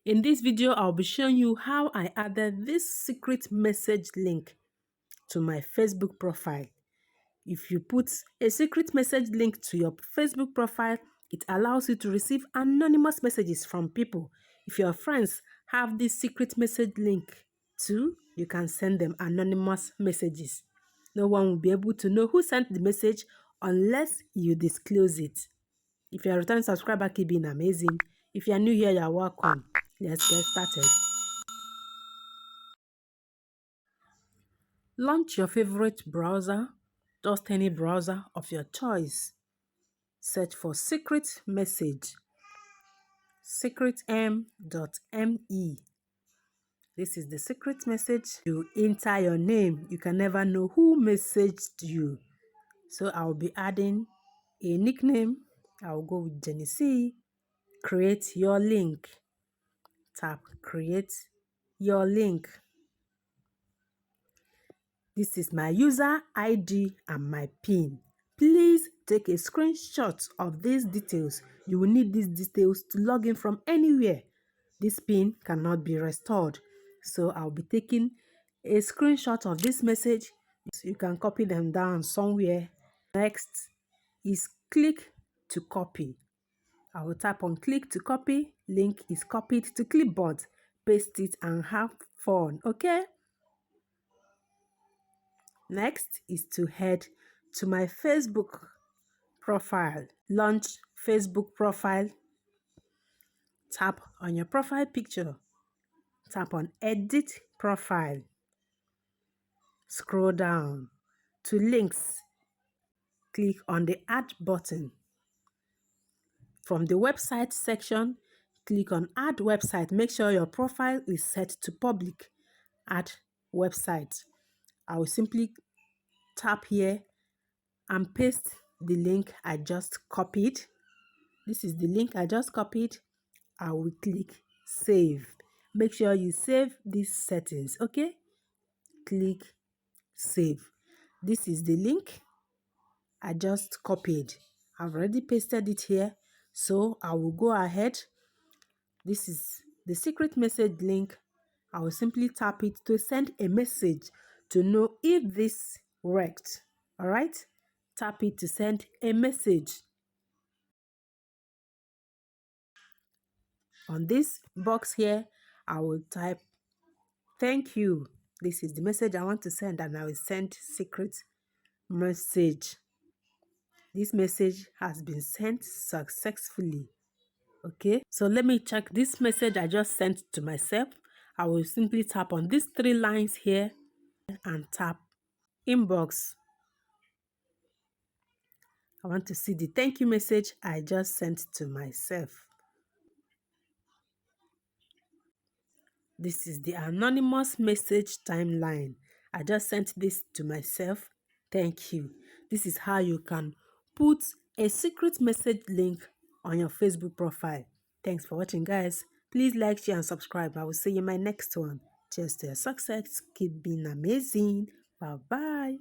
In this video, I'll be showing you how I added this secret message link to my Facebook profile. If you put a secret message link to your Facebook profile, it allows you to receive anonymous messages from people. If your friends have this secret message link too, you can send them anonymous messages. No one will be able to know who sent the message unless you disclose it. If you're a returning subscriber, keep being amazing. If you're new here, you're welcome. Let's get started. Launch your favorite browser, just any browser of your choice. Search for secret message, secretm.me. This is the secret message. You enter your name. You can never know who messaged you. So I'll be adding a nickname. I'll go with JannyCee. Create your link. Tap create your link. This is my user ID and my PIN. Please take a screenshot of these details. You will need these details to log in from anywhere. This PIN cannot be restored. So I'll be taking a screenshot of this message. You can copy them down somewhere. Next is click to copy. I will tap on click to copy. Link is copied to clipboard. Paste it and have fun, okay? Next is to head to my Facebook profile. Launch Facebook profile. Tap on your profile picture. Tap on edit profile. Scroll down to links. Click on the add button. From the website section, click on add website. Make sure your profile is set to public. Add website. I will simply tap here and paste the link I just copied. This is the link I just copied. I will click save. Make sure you save these settings, okay? Click save. This is the link I just copied. I've already pasted it here, so I will go ahead. This is the secret message link. I will simply tap it to send a message to know if this worked. All right? Tap it to send a message. On this box here, I will type, thank you. This is the message I want to send, and I will send secret message. This message has been sent successfully. Okay, so let me check this message I just sent to myself. I will simply tap on these three lines here and tap inbox. I want to see the thank you message I just sent to myself. This is the anonymous message timeline. I just sent this to myself. Thank you. This is how you can put a secret message link on your Facebook profile. Thanks for watching, guys. Please like, share, and subscribe. I will see you in my next one. Cheers to your success. Keep being amazing. Bye-bye.